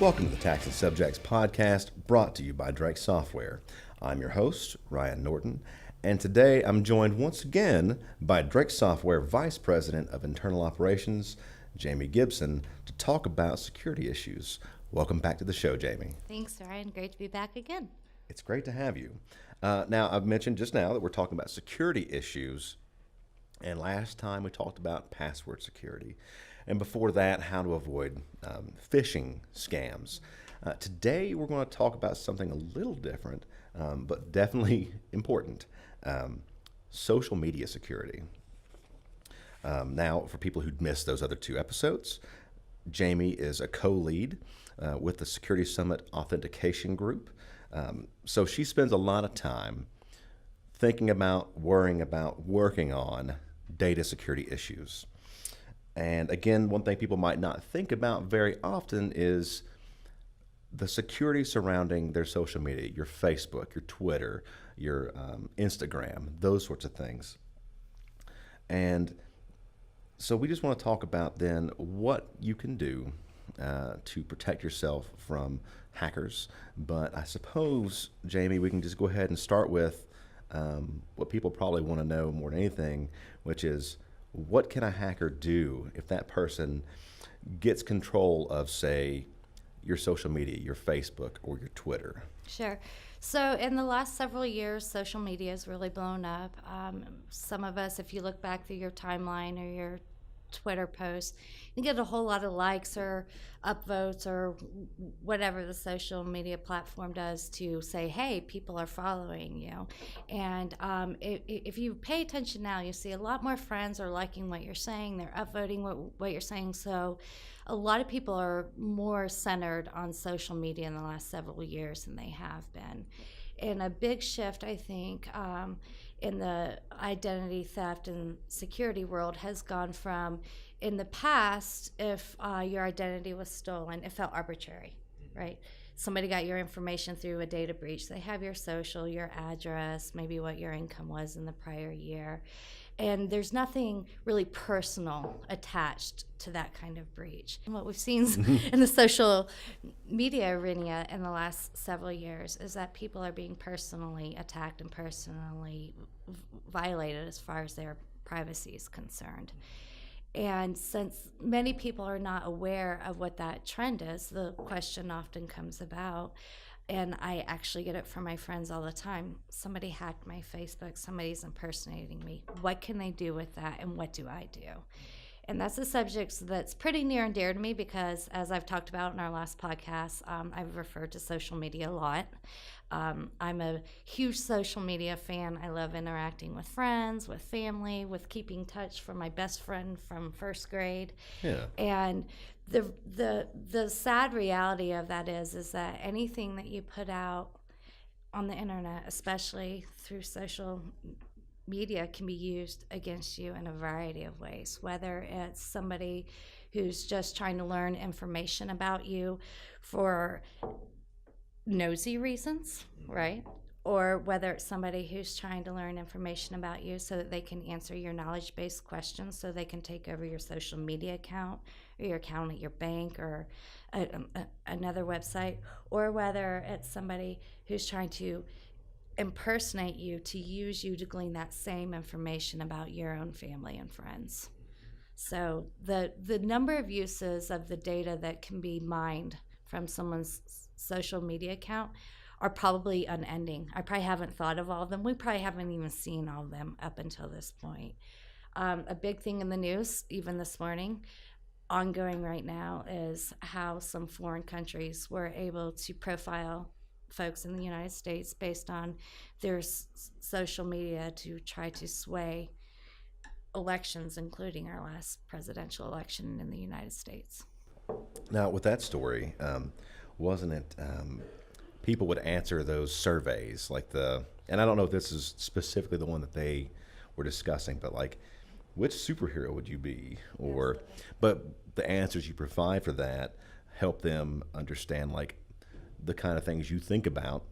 Welcome to the Tax and Subjects podcast, brought to you by Drake Software. I'm your host, Ryan Norton, and today I'm joined once again by Drake Software Vice President of Internal Operations, Jami Gibson, to talk about security issues. Welcome back to the show, Jami. Thanks, Ryan. Great to be back again. It's great to have you. Now, I've mentioned just now that we're talking about security issues, and last time we talked about password security. And before that, how to avoid phishing scams. Today, we're going to talk about something a little different, but definitely important, social media security. Now, for people who'd missed those other two episodes, Jami is a co-lead with the Security Summit Authentication Group. So she spends a lot of time thinking about, worrying about, working on data security issues. And again, one thing people might not think about very often is the security surrounding their social media, your Facebook, your Twitter, your Instagram, those sorts of things. And so we just want to talk about then what you can do to protect yourself from hackers. But I suppose, Jami, we can just go ahead and start with what people probably want to know more than anything, which is, what can a hacker do if that person gets control of, say, your social media, your Facebook or your Twitter? Sure. So in the last several years, social media has really blown up. Some of us, if you look back through your timeline or your Twitter posts, you get a whole lot of likes or upvotes or whatever the social media platform does to say, hey, people are following you. And if you pay attention now, you see a lot more friends are liking what you're saying. They're upvoting what you're saying. So a lot of people are more centered on social media in the last several years than they have been. And a big shift, I think, in the identity theft and security world has gone from, in the past, if your identity was stolen, it felt arbitrary, right? Somebody got your information through a data breach. They have your social, your address, maybe what your income was in the prior year. And there's nothing really personal attached to that kind of breach. And what we've seen in the social media arena in the last several years is that people are being personally attacked and personally violated as far as their privacy is concerned. And since many people are not aware of what that trend is, the question often comes about, and I actually get it from my friends all the time. Somebody hacked my Facebook, somebody's impersonating me. What can they do with that, and what do I do? And that's a subject that's pretty near and dear to me because, as I've talked about in our last podcast, I've referred to social media a lot. I'm a huge social media fan. I love interacting with friends, with family, with keeping in touch from my best friend from first grade. Yeah. And the sad reality of that is that anything that you put out on the internet, especially through social media, can be used against you in a variety of ways, whether it's somebody who's just trying to learn information about you for nosy reasons, right? Or whether it's somebody who's trying to learn information about you so that they can answer your knowledge-based questions, so they can take over your social media account or your account at your bank or another website, or whether it's somebody who's trying to impersonate you to use you to glean that same information about your own family and friends. So the number of uses of the data that can be mined from someone's social media account are probably unending. I probably haven't thought of all of them. We probably haven't even seen all of them up until this point. A big thing in the news, even this morning, ongoing right now, is how some foreign countries were able to profile folks in the United States based on their social media to try to sway elections, including our last presidential election in the United States. Now, with that story, wasn't it people would answer those surveys, like and I don't know if this is specifically the one that they were discussing, but like, which superhero would you be? Or, but the answers you provide for that help them understand, like, the kind of things you think about,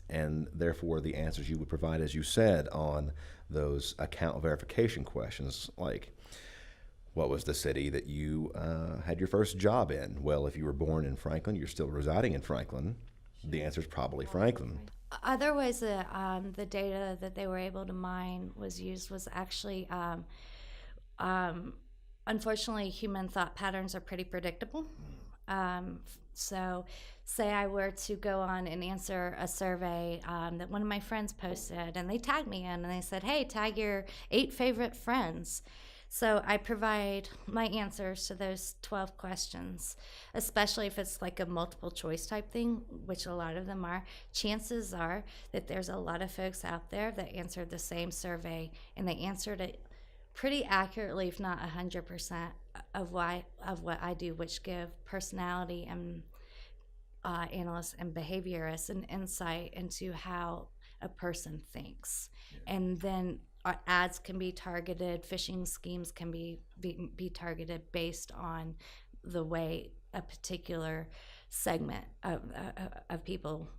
and therefore the answers you would provide, as you said, on those account verification questions, like, What was the city that you had your first job in? Well, if you were born in Franklin, you're still residing in Franklin. The answer is probably Franklin. Other ways that the data that they were able to mine was used was actually, unfortunately, human thought patterns are pretty predictable. So, say I were to go on and answer a survey that one of my friends posted, and they tagged me in, and they said, "Hey, tag your 8 favorite friends." So I provide my answers to those 12 questions, especially if it's like a multiple choice type thing, which a lot of them are. Chances are that there's a lot of folks out there that answered the same survey, and they answered it pretty accurately, if not 100% of what I do, which give personality and analysts and behaviorists an insight into how a person thinks. And then our ads can be targeted, phishing schemes can be targeted based on the way a particular segment of people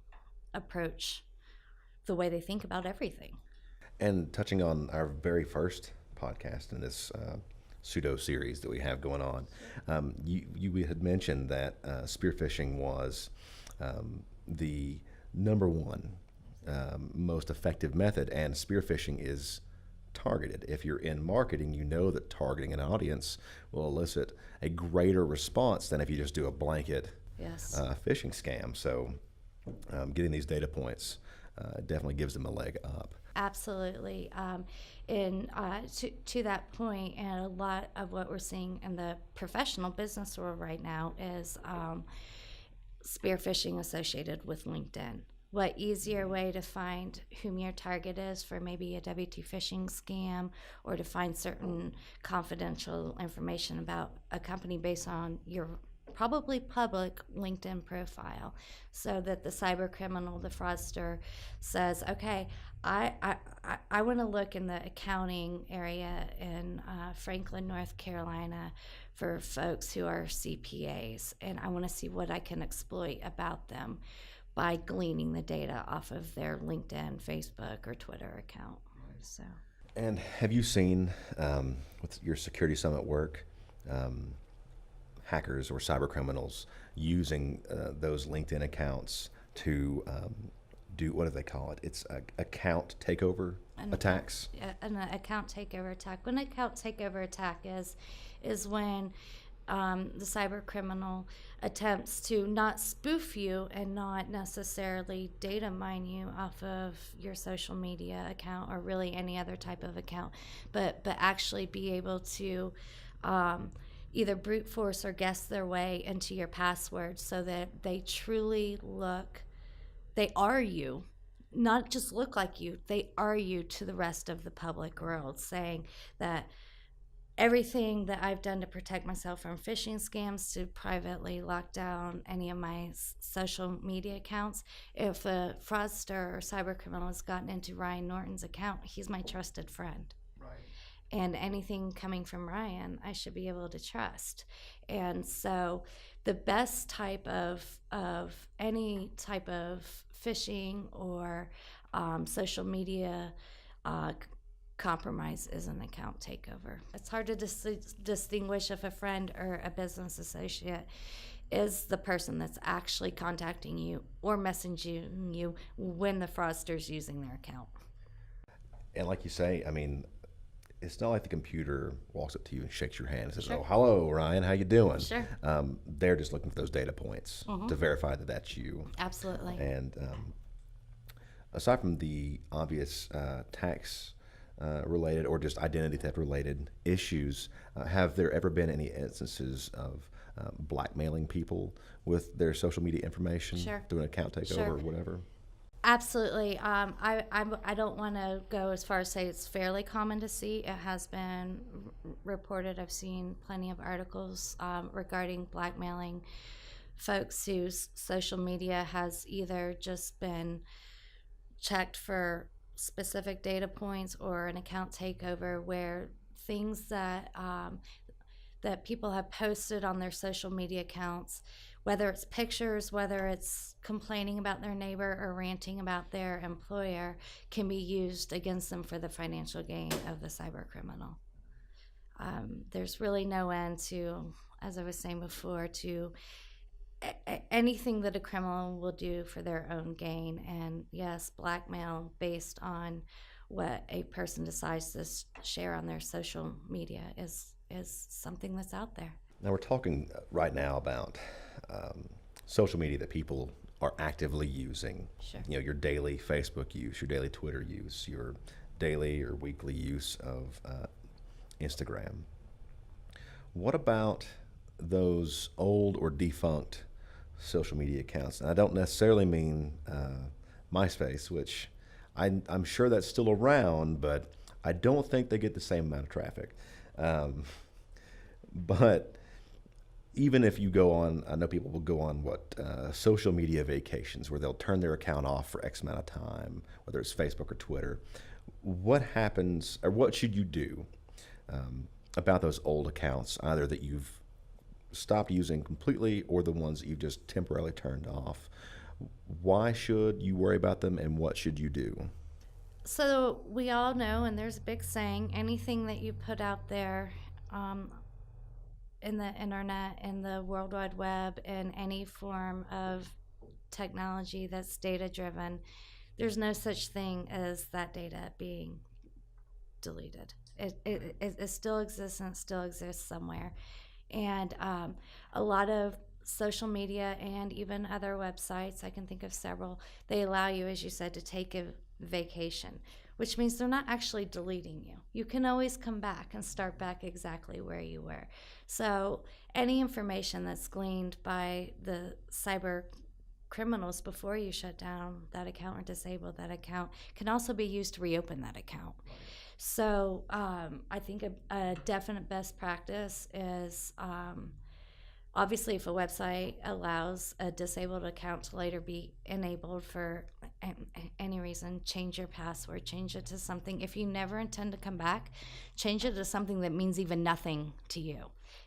approach the way they think about everything. And touching on our very first podcast in this pseudo series that we have going on, you had mentioned that spear phishing was the number one most effective method, and spear phishing is targeted. If you're in marketing, you know that targeting an audience will elicit a greater response than if you just do a blanket phishing scam. So getting these data points definitely gives them a leg up. Absolutely. And to that point, and a lot of what we're seeing in the professional business world right now is spear phishing associated with LinkedIn. What easier way to find whom your target is for maybe a W2 phishing scam, or to find certain confidential information about a company based on your probably public LinkedIn profile, so that the cyber criminal, the fraudster, says, okay, I want to look in the accounting area in Franklin, North Carolina, for folks who are CPAs, and I want to see what I can exploit about them by gleaning the data off of their LinkedIn, Facebook, or Twitter account. So. And have you seen with your Security Summit work, hackers or cyber criminals using those LinkedIn accounts to do, what do they call it? It's account takeover attacks? An account takeover attack. When an account takeover attack is when the cyber criminal attempts to not spoof you and not necessarily data mine you off of your social media account or really any other type of account, but actually be able to either brute force or guess their way into your password, so that they truly they are you, not just look like you, they are you to the rest of the public world, saying that everything that I've done to protect myself from phishing scams, to privately lock down any of my social media accounts. If a fraudster or cyber criminal has gotten into Ryan Norton's account, he's my trusted friend. Right. And anything coming from Ryan, I should be able to trust. And so the best type of any type of phishing or social media compromise is an account takeover. It's hard to distinguish if a friend or a business associate is the person that's actually contacting you or messaging you when the fraudster's using their account. And like you say, I mean, it's not like the computer walks up to you and shakes your hand and says, Sure. "Oh, hello, Ryan, how you doing?" Sure. They're just looking for those data points to verify that that's you. Absolutely. And aside from the obvious tax related or just identity theft related issues, have there ever been any instances of blackmailing people with their social media information, Sure. doing an account takeover Sure. or whatever? Absolutely. I don't want to go as far as say it's fairly common to see. It has been reported. I've seen plenty of articles regarding blackmailing folks whose social media has either just been checked for specific data points or an account takeover, where things that that people have posted on their social media accounts, whether it's pictures, whether it's complaining about their neighbor or ranting about their employer, can be used against them for the financial gain of the cyber criminal. There's really no end to, as I was saying before, to anything that a criminal will do for their own gain. And yes, blackmail based on what a person decides to share on their social media is something that's out there. Now we're talking right now about social media that people are actively using. Sure. You know, your daily Facebook use, your daily Twitter use, your daily or weekly use of Instagram. What about those old or defunct social media accounts? And I don't necessarily mean MySpace, which I'm sure that's still around, but I don't think they get the same amount of traffic. But even if you go on, I know people will go on social media vacations where they'll turn their account off for X amount of time, whether it's Facebook or Twitter. What happens, or what should you do about those old accounts, either that you've stopped using completely or the ones that you've just temporarily turned off? Why should you worry about them, and what should you do? So we all know, and there's a big saying, anything that you put out there in the internet, in the World Wide Web, in any form of technology that's data driven, there's no such thing as that data being deleted. It still exists, and it still exists somewhere. And a lot of social media and even other websites, I can think of several, they allow you, as you said, to take a vacation, which means they're not actually deleting you. You can always come back and start back exactly where you were. So any information that's gleaned by the cyber criminals before you shut down that account or disable that account can also be used to reopen that account. So I think a definite best practice is obviously if a website allows a disabled account to later be enabled for any reason, change your password, change it to something. If you never intend to come back, change it to something that means even nothing to you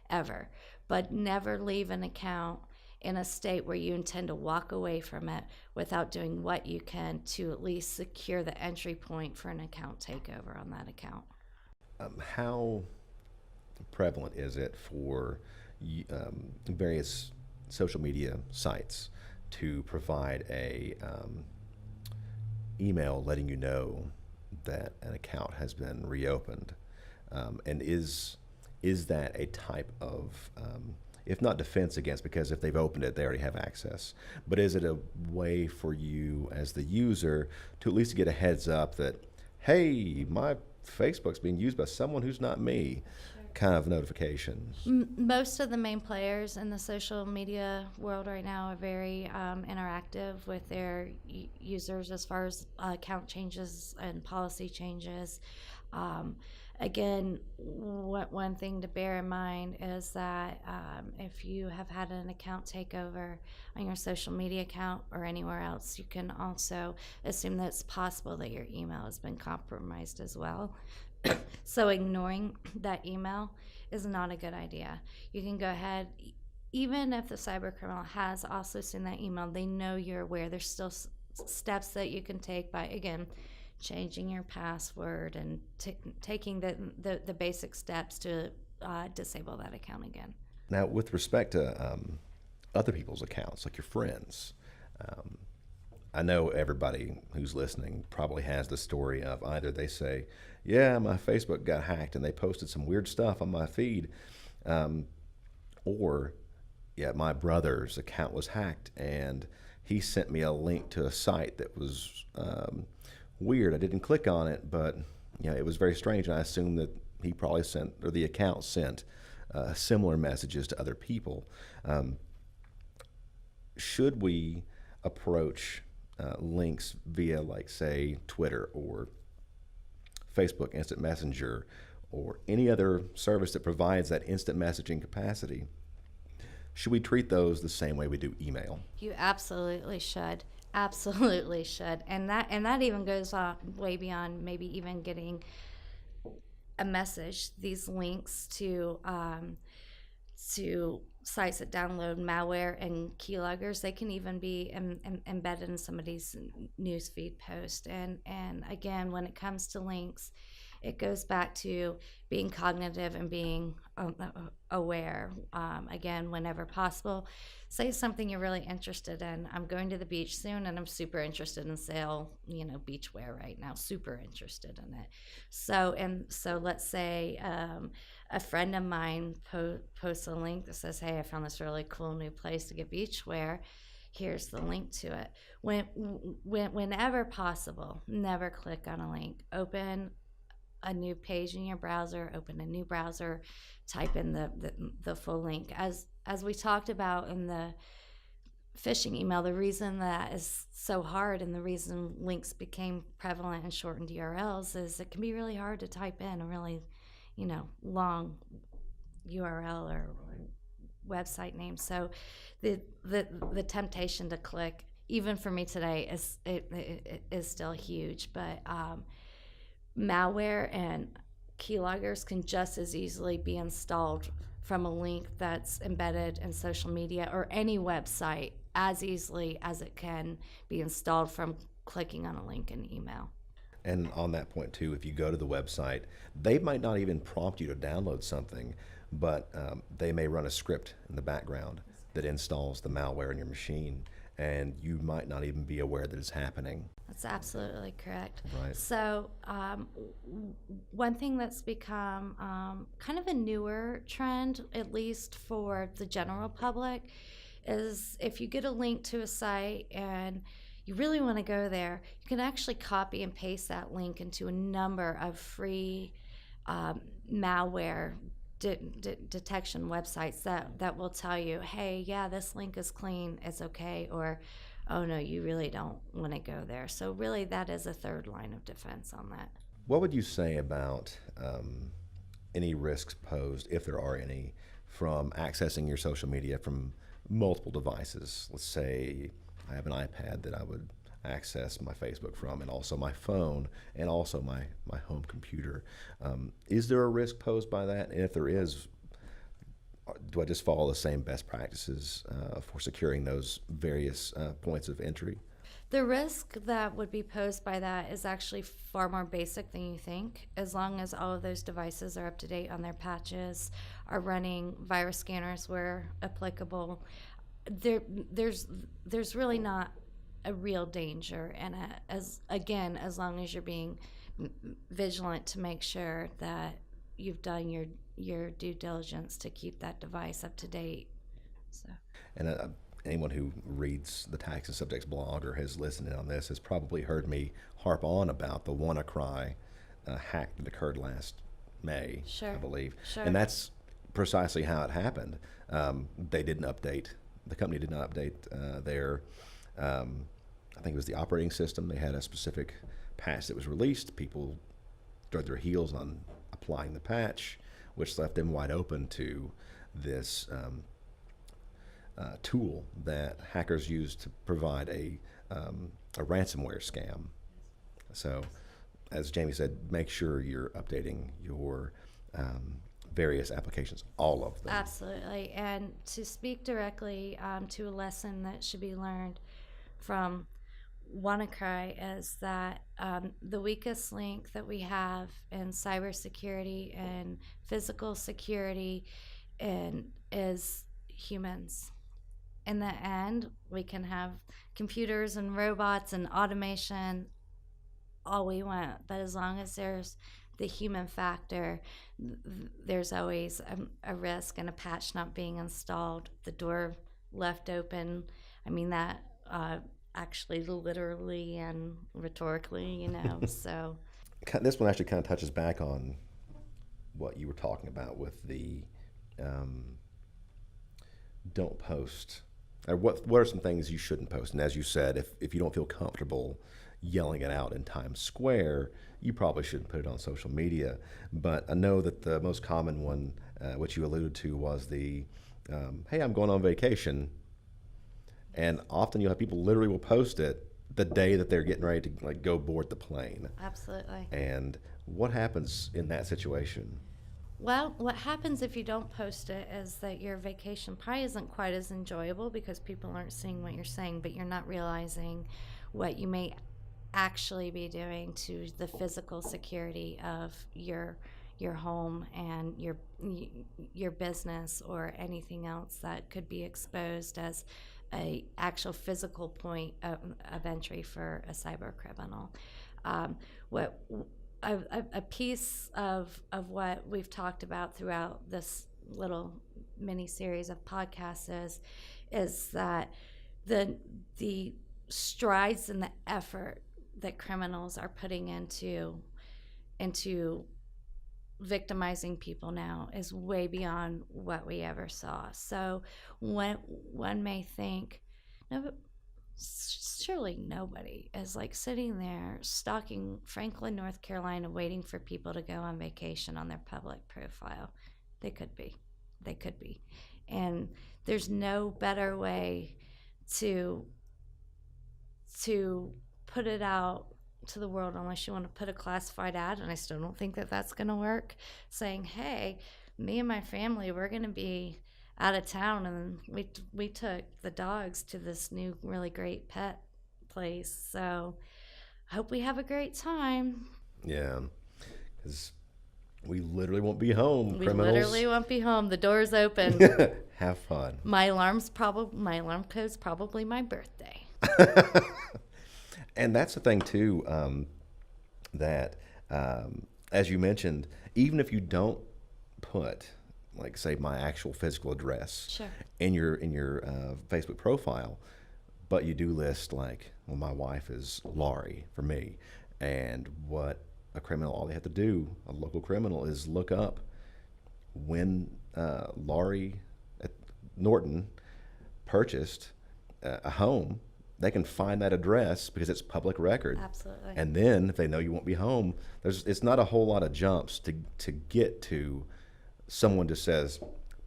ever. But never leave an account in a state where you intend to walk away from it without doing what you can to at least secure the entry point for an account takeover on that account. How prevalent is it for various social media sites to provide a email letting you know that an account has been reopened? And is that a type of if not defense against, because if they've opened it, they already have access. But is it a way for you as the user to at least get a heads up that, hey, my Facebook's being used by someone who's not me, kind of notification? Most of the main players in the social media world right now are very interactive with their users as far as account changes and policy changes. Again, one thing to bear in mind is that if you have had an account takeover on your social media account or anywhere else, you can also assume that it's possible that your email has been compromised as well. So ignoring that email is not a good idea. You can go ahead, even if the cyber criminal has also seen that email, they know you're aware. There's still steps that you can take by, again, changing your password and taking the basic steps to disable that account again. Now, with respect to other people's accounts, like your friends, I know everybody who's listening probably has the story of either they say, yeah, my Facebook got hacked and they posted some weird stuff on my feed, or, yeah, my brother's account was hacked and he sent me a link to a site that was weird. I didn't click on it, but it was very strange, and I assumed that he probably sent, or the account sent, similar messages to other people. Should we approach links via, like, say, Twitter or Facebook Instant Messenger or any other service that provides that instant messaging capacity? Should we treat those the same way we do email? You absolutely should. Absolutely should. And that even goes way beyond maybe even getting a message. These links to sites that download malware and keyloggers, they can even be embedded in somebody's newsfeed post. And again, when it comes to links, it goes back to being cognitive and being aware. Again, whenever possible, say something you're really interested in. I'm going to the beach soon, and I'm super interested in sale, beachwear right now. Super interested in it. So let's say a friend of mine posts a link that says, "Hey, I found this really cool new place to get beachwear. Here's the link to it." Whenever possible, never click on a link. Open a new page in your browser, open a new browser, type in the full link. As we talked about in the phishing email, the reason that is so hard and the reason links became prevalent in shortened URLs is it can be really hard to type in a really, long URL or website name. So the temptation to click, even for me today, is still huge. But malware and keyloggers can just as easily be installed from a link that's embedded in social media or any website as easily as it can be installed from clicking on a link in email. And on that point too, if you go to the website, they might not even prompt you to download something, but they may run a script in the background that installs the malware in your machine, and you might not even be aware that it's happening. That's absolutely correct. Right. So one thing that's become kind of a newer trend, at least for the general public, is if you get a link to a site and you really want to go there, you can actually copy and paste that link into a number of free malware detection websites that will tell you, hey, yeah, this link is clean, it's okay, or oh no, you really don't want to go there. So really that is a third line of defense on that. What would you say about any risks posed, if there are any, from accessing your social media from multiple devices? Let's say I have an iPad that I would access my Facebook from, and also my phone, and also my home computer. Is there a risk posed by that? And if there is, do I just follow the same best practices for securing those various points of entry? The risk that would be posed by that is actually far more basic than you think. As long as all of those devices are up to date on their patches, are running virus scanners where applicable, there's really not a real danger. And as long as you're being vigilant to make sure that you've done your due diligence to keep that device up to date. So. And anyone who reads the Tax and Subjects blog or has listened on this has probably heard me harp on about the WannaCry hack that occurred last May, sure. I believe. Sure. And that's precisely how it happened. They didn't update. The company did not update their, I think it was the operating system. They had a specific patch that was released. People drug their heels on applying the patch, which left them wide open to this tool that hackers use to provide a ransomware scam. So, as Jamie said, make sure you're updating your various applications, all of them. Absolutely. And to speak directly to a lesson that should be learned from WannaCry is that the weakest link that we have in cybersecurity and physical security is humans. In the end, we can have computers and robots and automation all we want, but as long as there's the human factor, there's always a risk and a patch not being installed, the door left open. I mean that actually literally and rhetorically, so. This one actually kind of touches back on what you were talking about with the don't post. Or what are some things you shouldn't post? And as you said, if you don't feel comfortable yelling it out in Times Square, you probably shouldn't put it on social media. But I know that the most common one, which you alluded to, was the, hey, I'm going on vacation. And often you'll have people literally will post it the day that they're getting ready to go board the plane. Absolutely. And what happens in that situation? Well, what happens if you don't post it is that your vacation probably isn't quite as enjoyable because people aren't seeing what you're saying, but you're not realizing what you may actually be doing to the physical security of your home and your business or anything else that could be exposed as a actual physical point of entry for a cyber criminal. What a piece of what we've talked about throughout this little mini series of podcasts is that the strides and the effort that criminals are putting into victimizing people now is way beyond what we ever saw. So one may think, no, but surely nobody is like sitting there stalking Franklin, North Carolina, waiting for people to go on vacation on their public profile. They could be. And there's no better way to put it out to the world, unless you want to put a classified ad, and I still don't think that that's going to work, saying, hey, me and my family, we're going to be out of town, and we took the dogs to this new really great pet place, so I hope we have a great time. Yeah, because we literally won't be home. We criminals. Literally won't be home. The door's open. Have fun. My alarm code's probably my birthday. And that's the thing too, that as you mentioned, even if you don't put, like, say, my actual physical address Sure. in your Facebook profile, but you do list, like, well, my wife is Laurie for me, and what a criminal, all they have to do, a local criminal, is look up when Laurie Norton purchased a home. They can find that address because it's public record. Absolutely. And then if they know you won't be home, it's not a whole lot of jumps to get to someone just says,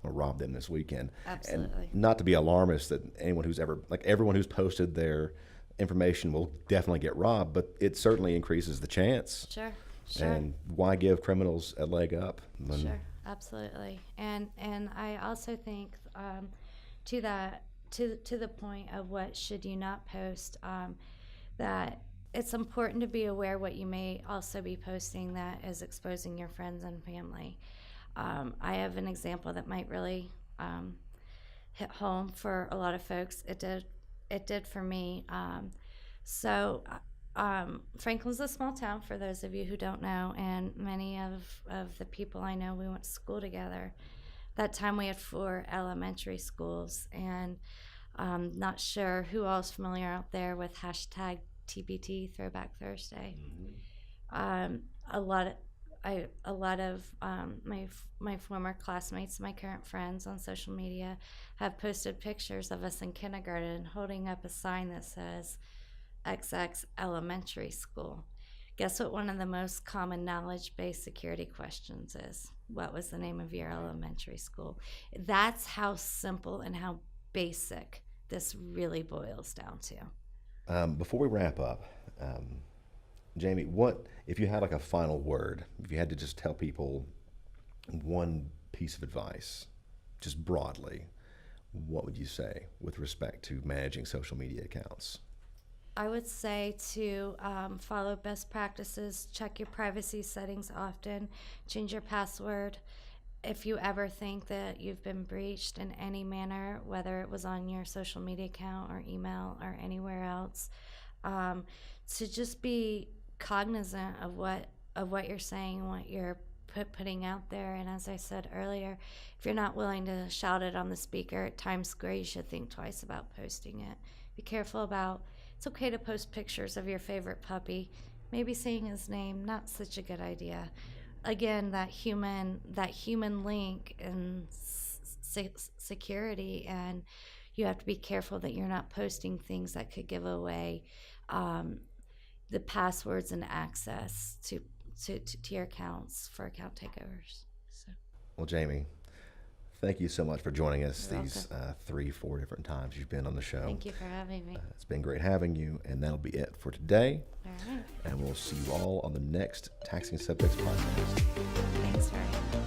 I'll rob them this weekend. Absolutely. And not to be alarmist that anyone who's ever, like, everyone who's posted their information will definitely get robbed, but it certainly increases the chance. Sure. And why give criminals a leg up? Sure, absolutely. And I also think to the point of what should you not post, that it's important to be aware what you may also be posting that is exposing your friends and family. I have an example that might really hit home for a lot of folks. It did for me. Franklin's a small town, for those of you who don't know, and many of the people I know, we went to school together. That time we had 4 elementary schools, and not sure who all is familiar out there with hashtag TBT, Throwback Thursday. Mm-hmm. A lot of my former classmates, my current friends on social media, have posted pictures of us in kindergarten holding up a sign that says XX Elementary School. Guess what one of the most common knowledge-based security questions is? What was the name of your elementary school? That's how simple and how basic this really boils down to. Before we wrap up, Jami, what if you had like a final word? If you had to just tell people one piece of advice, just broadly, what would you say with respect to managing social media accounts? I would say to follow best practices, check your privacy settings often, change your password. If you ever think that you've been breached in any manner, whether it was on your social media account or email or anywhere else, to just be cognizant of what you're saying, what you're putting out there. And as I said earlier, if you're not willing to shout it on the speaker at Times Square, you should think twice about posting it. Be careful about, it's okay to post pictures of your favorite puppy. Maybe saying his name, not such a good idea. Again, that human link and security, and you have to be careful that you're not posting things that could give away the passwords and access to your accounts for account takeovers. So. Well, Jami, thank you so much for joining us. You're these 3-4 different times you've been on the show. Thank you for having me. It's been great having you, and that'll be it for today. All right. And we'll see you all on the next Taxing Subjects podcast. Thanks, Ryan.